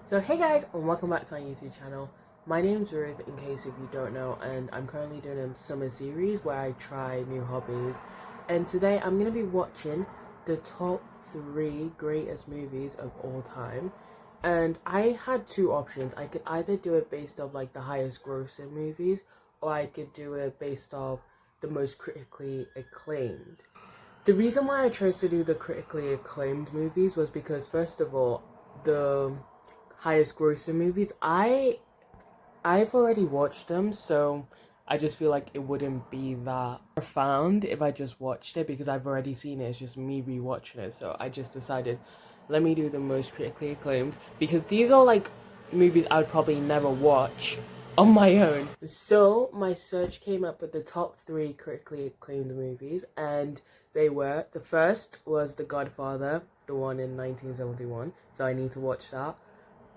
So hey guys, and welcome back to my YouTube channel. My name's Ruth, in case if you don't know, and I'm currently doing a summer series where I try new hobbies. And today I'm going to be watching the top 3 greatest movies of all time. And I had two options. I could either do it based off like the highest grossing movies, or I could do it based off the most critically acclaimed. The reason why I chose to do the critically acclaimed movies was because, first of all, the highest grossing movies, I've already watched them, so I just feel like it wouldn't be that profound if I just watched it because I've already seen it. It's just me rewatching it. So I just decided, let me do the most critically acclaimed, because these are like movies I would probably never watch on my own. So my search came up with the top 3 critically acclaimed movies, and they were, the first was The Godfather, the one in 1971, so I need to watch that.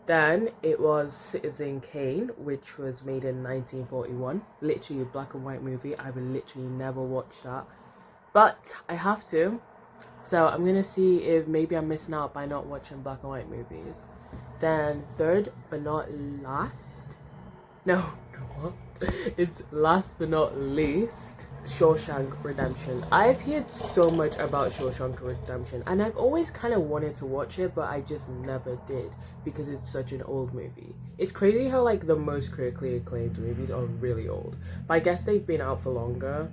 Then it was Citizen Kane, which was made in 1941. Literally a black and white movie. I would literally never watch that, but I have to. So I'm gonna see if maybe I'm missing out by not watching black and white movies. Then third but not last, no, what? It's last but not least, Shawshank Redemption. I've heard so much about Shawshank Redemption, and I've always kind of wanted to watch it, but I just never did because it's such an old movie. It's crazy how like the most critically acclaimed movies are really old, but I guess they've been out for longer.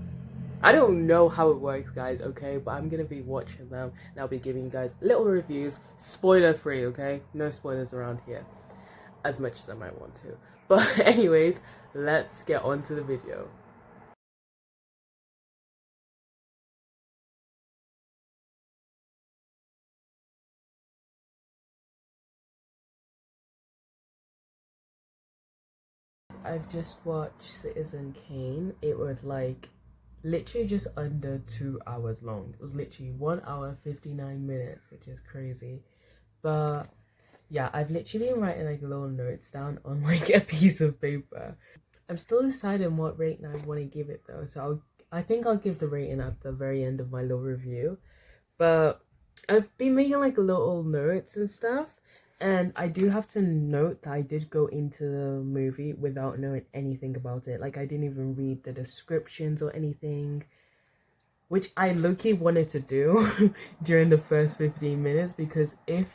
I don't know how it works, guys, okay? But I'm gonna be watching them, and I'll be giving you guys little reviews, spoiler free, okay? No spoilers around here, as much as I might want to. But anyways, let's get on to the video. I've just watched Citizen Kane. It was like literally just under 2 hours long. It was literally 1 hour 59 minutes, which is crazy. But yeah, I've literally been writing like little notes down on like a piece of paper. I'm still deciding what rating I want to give it though, so I think I'll give the rating at the very end of my little review. But I've been making like little notes and stuff, and I do have to note that I did go into the movie without knowing anything about it. Like I didn't even read the descriptions or anything, which I low-key wanted to do during the first 15 minutes, because if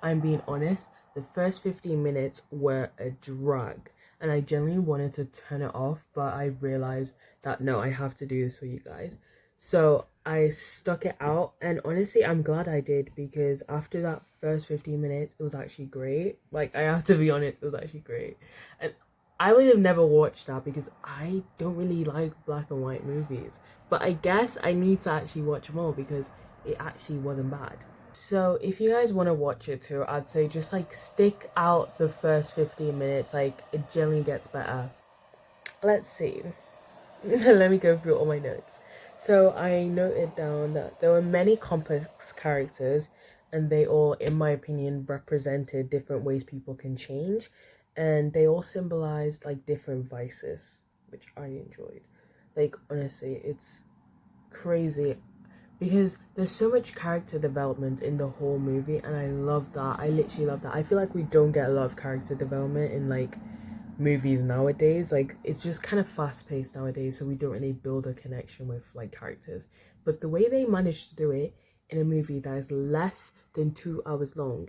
I'm being honest, the first 15 minutes were a drag, and I genuinely wanted to turn it off, but I realized that no, I have to do this for you guys. So I stuck it out, and honestly, I'm glad I did, because after that first 15 minutes, it was actually great. Like, I have to be honest, it was actually great. And I would have never watched that because I don't really like black and white movies. But I guess I need to actually watch more because it actually wasn't bad. So if you guys want to watch it too, I'd say just like stick out the first 15 minutes. Like, it generally gets better. Let's see. Let me go through all my notes. So I noted down that there were many complex characters, and they all, in my opinion, represented different ways people can change, and they all symbolized like different vices, which I enjoyed. Like, honestly, it's crazy because there's so much character development in the whole movie, and I love that. I literally love that. I feel like we don't get a lot of character development in like movies nowadays. Like, it's just kind of fast paced nowadays, so we don't really build a connection with like characters. But the way they managed to do it in a movie that is less than 2 hours long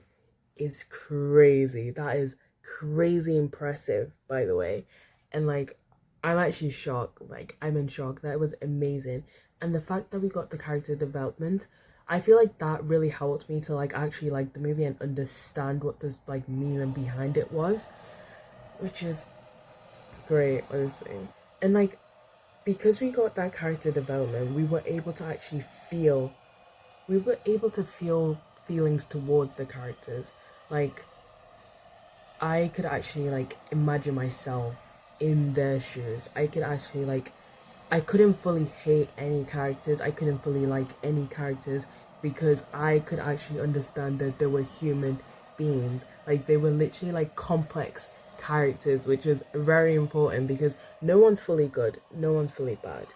is crazy. That is crazy impressive, by the way. And like, I'm actually shocked. Like, I'm in shock. That was amazing. And the fact that we got the character development, I feel like that really helped me to like actually like the movie and understand what this like meaning behind it was, which is great, honestly. And like, because we got that character development, we were able to actually feel, we were able to feel feelings towards the characters. Like, I could actually like imagine myself in their shoes. I could actually like, I couldn't fully hate any characters. I couldn't fully like any characters because I could actually understand that they were human beings. Like, they were literally like complex characters, which is very important because no one's fully good, no one's fully bad.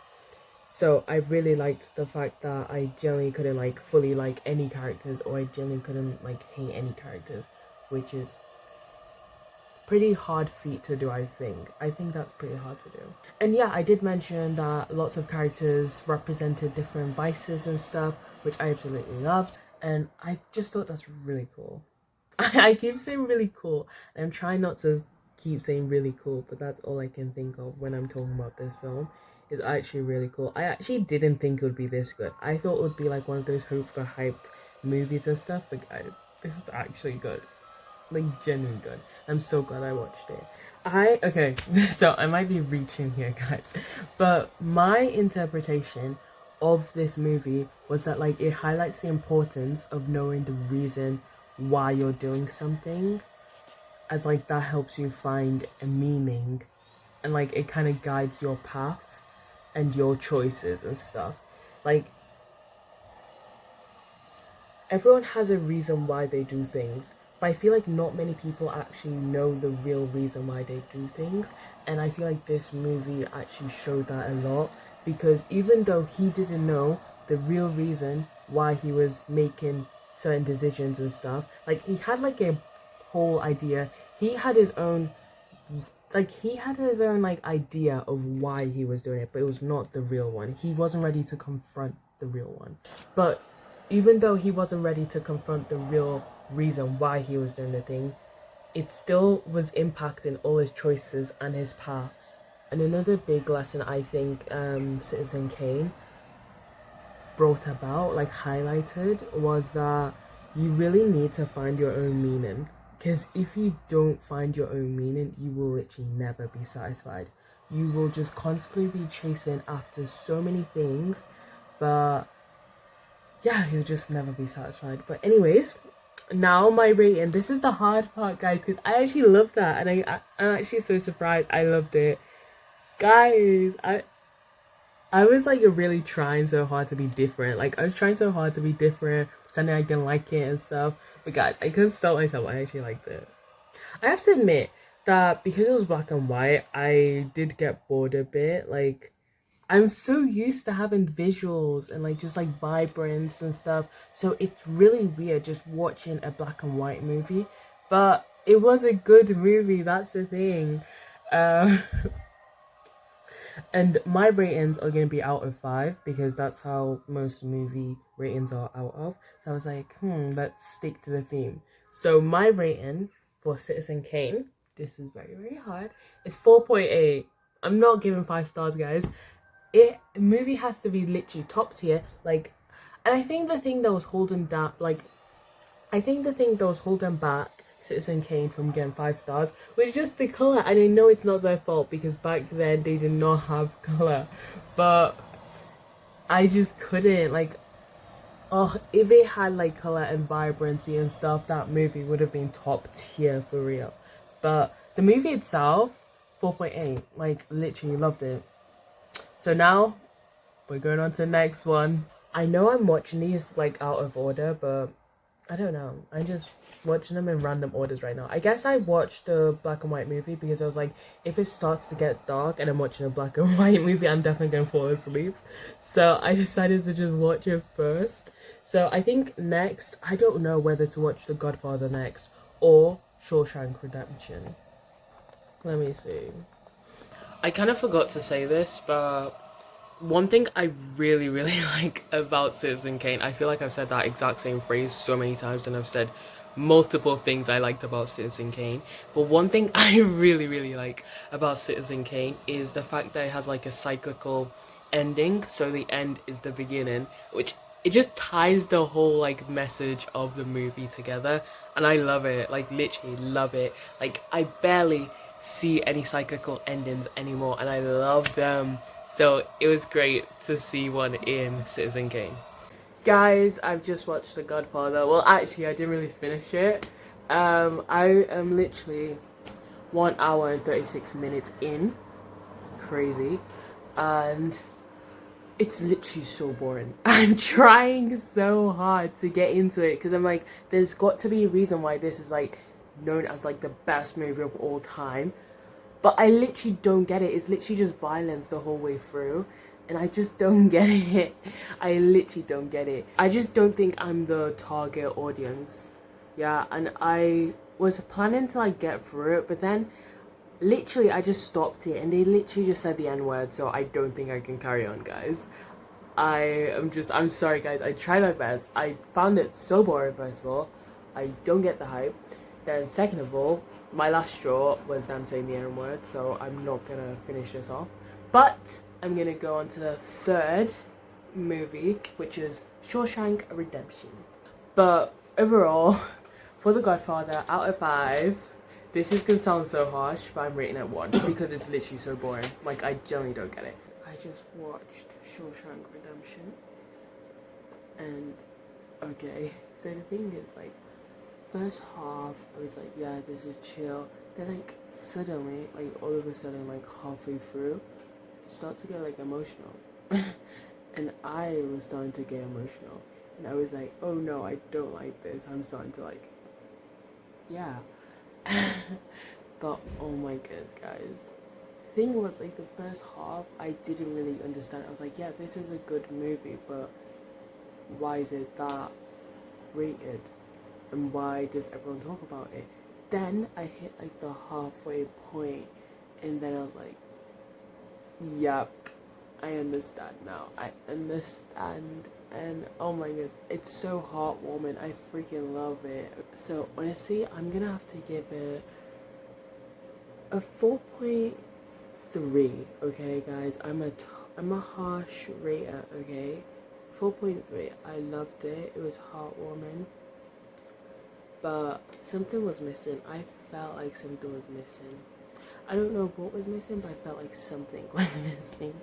So I really liked the fact that I generally couldn't like fully like any characters, or I generally couldn't like hate any characters, which is pretty hard feat to do. I think that's pretty hard to do. And yeah, I did mention that lots of characters represented different vices and stuff, which I absolutely loved, and I just thought that's really cool. I keep saying really cool. I'm trying not to keep saying really cool, but that's all I can think of when I'm talking about this film. It's actually really cool. I actually didn't think it would be this good. I thought it would be like one of those hope for hyped movies and stuff, but guys, this is actually good. Like, genuinely good. I'm so glad I watched it. Okay, so I might be reaching here, guys, but my interpretation of this movie was that, like, it highlights the importance of knowing the reason why you're doing something, as like that helps you find a meaning, and like it kind of guides your path and your choices and stuff. Like, everyone has a reason why they do things, but I feel like not many people actually know the real reason why they do things, and I feel like this movie actually showed that a lot, because even though he didn't know the real reason why he was making certain decisions and stuff, like he had like a whole idea. He had his own like idea of why he was doing it, but it was not the real one. He wasn't ready to confront the real one. But even though he wasn't ready to confront the real reason why he was doing the thing, it still was impacting all his choices and his paths. And another big lesson I think Citizen Kane brought about, like highlighted, was that you really need to find your own meaning. Because if you don't find your own meaning, you will literally never be satisfied. You will just constantly be chasing after so many things, but yeah, you'll just never be satisfied. But anyways, now my rating. This is the hard part, guys, because I actually love that, and I'm actually so surprised I loved it. Guys, I was like really trying so hard to be different. Like, I was trying so hard to be different, pretending I didn't like it and stuff. But guys, I couldn't stop myself. I actually liked it. I have to admit that because it was black and white, I did get bored a bit. Like, I'm so used to having visuals and like just like vibrance and stuff. So it's really weird just watching a black and white movie. But it was a good movie, that's the thing. Um And my ratings are going to be out of 5 because that's how most movie ratings are out of. So I was like, let's stick to the theme. So my rating for Citizen Kane, this is very, very hard, it's 4.8. I'm not giving 5 stars, guys. Movie has to be literally top tier. Like, and I think the thing that was holding back Citizen Kane from getting 5 stars was just the colour, and I know it's not their fault because back then they did not have colour, but I just couldn't, like, if it had like colour and vibrancy and stuff, that movie would have been top tier for real. But the movie itself, 4.8, like literally loved it. So now we're going on to the next one. I know I'm watching these like out of order, but I don't know. I just watching them in random orders right now. I guess I watched the black and white movie because I was like, if it starts to get dark and I'm watching a black and white movie, I'm definitely gonna fall asleep. So I decided to just watch it first. So I think next, I don't know whether to watch The Godfather next or Shawshank Redemption. Let me see. I kind of forgot to say this, but one thing I really, really like about Citizen Kane, I feel like I've said that exact same phrase so many times, and I've said multiple things I liked about Citizen Kane. But one thing I really, really like about Citizen Kane is the fact that it has like a cyclical ending. So the end is the beginning, which it just ties the whole like message of the movie together. And I love it, like literally love it. Like, I barely see any cyclical endings anymore, and I love them. So it was great to see one in Citizen Kane. Guys, I've just watched The Godfather. Well, actually, I didn't really finish it. I am literally 1 hour and 36 minutes in. Crazy. And it's literally so boring. I'm trying so hard to get into it because I'm like, there's got to be a reason why this is like known as like the best movie of all time. But I literally don't get it. It's literally just violence the whole way through. And I just don't get it. I literally don't get it. I just don't think I'm the target audience. Yeah, and I was planning to like get through it, but then literally I just stopped it and they literally just said the N-word, so I don't think I can carry on, guys. I'm sorry guys, I tried my best. I found it so boring. First of all, I don't get the hype. Then second of all, my last straw was them saying the N-word, so I'm not gonna finish this off. But I'm gonna go on to the third movie, which is Shawshank Redemption. But overall, for The Godfather, out of 5, this is gonna sound so harsh, but I'm rating it 1 because it's literally so boring. Like, I generally don't get it. I just watched Shawshank Redemption, and okay, so the thing is, like, first half I was like, yeah, this is chill. Then like suddenly, like all of a sudden, like halfway through, it starts to get like emotional, and I was starting to get emotional, and I was like, oh no, I don't like this. I'm starting to like, yeah. But oh my goodness, guys. The thing was, like, the first half I didn't really understand. I was like, yeah, this is a good movie, but why is it that rated? And why does everyone talk about it? Then I hit like the halfway point, and then I was like, yep, I understand now. I understand. And oh my goodness, it's so heartwarming. I freaking love it. So honestly, I'm gonna have to give it a 4.3. Okay guys, I'm a harsh rater. Okay, 4.3. I loved it. It was heartwarming, but something was missing. I felt like something was missing. I don't know what was missing, but I felt like something was missing.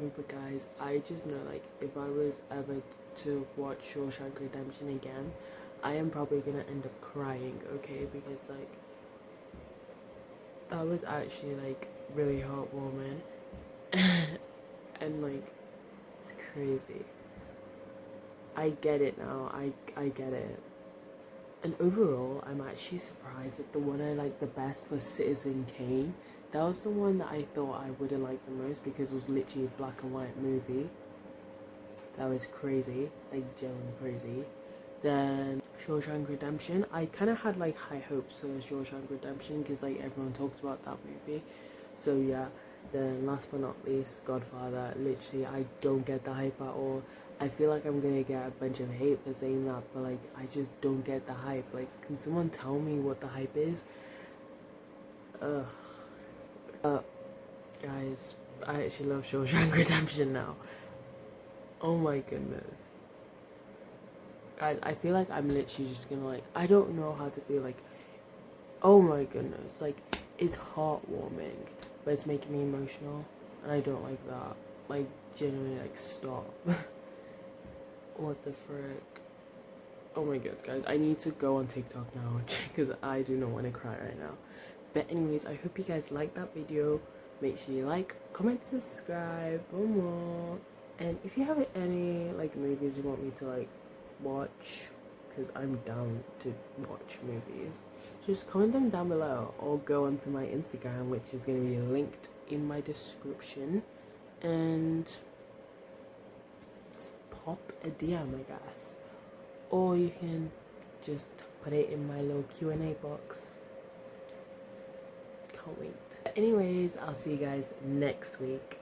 No, but guys, I just know, like, if I was ever to watch Shawshank Redemption again, I am probably gonna end up crying, okay? Because like, that was actually like really heartwarming. And like, it's crazy. I get it now. I get it. And overall, I'm actually surprised that the one I liked the best was Citizen Kane. That was the one that I thought I wouldn't like the most because it was literally a black and white movie. That was crazy, like genuinely crazy. Then Shawshank Redemption, I kind of had like high hopes for Shawshank Redemption because like everyone talks about that movie. So yeah, then last but not least, Godfather. Literally, I don't get the hype at all. I feel like I'm gonna get a bunch of hate for saying that, but like, I just don't get the hype. Like, can someone tell me what the hype is? Ugh. Guys, I actually love Shawshank Redemption now. Oh my goodness. I feel like I'm literally just gonna like, I don't know how to feel. Like, oh my goodness, like, it's heartwarming, but it's making me emotional, and I don't like that. Like, genuinely, like, stop. What the frick? Oh my god, guys, I need to go on TikTok now because I do not want to cry right now. But anyways, I hope you guys liked that video. Make sure you like, comment, subscribe for more. And if you have any like movies you want me to like watch, because I'm down to watch movies, just comment them down below or go onto my Instagram, which is going to be linked in my description, and pop a DM, I guess, or you can just put it in my little Q&A box. Can't wait. But anyways, I'll see you guys next week.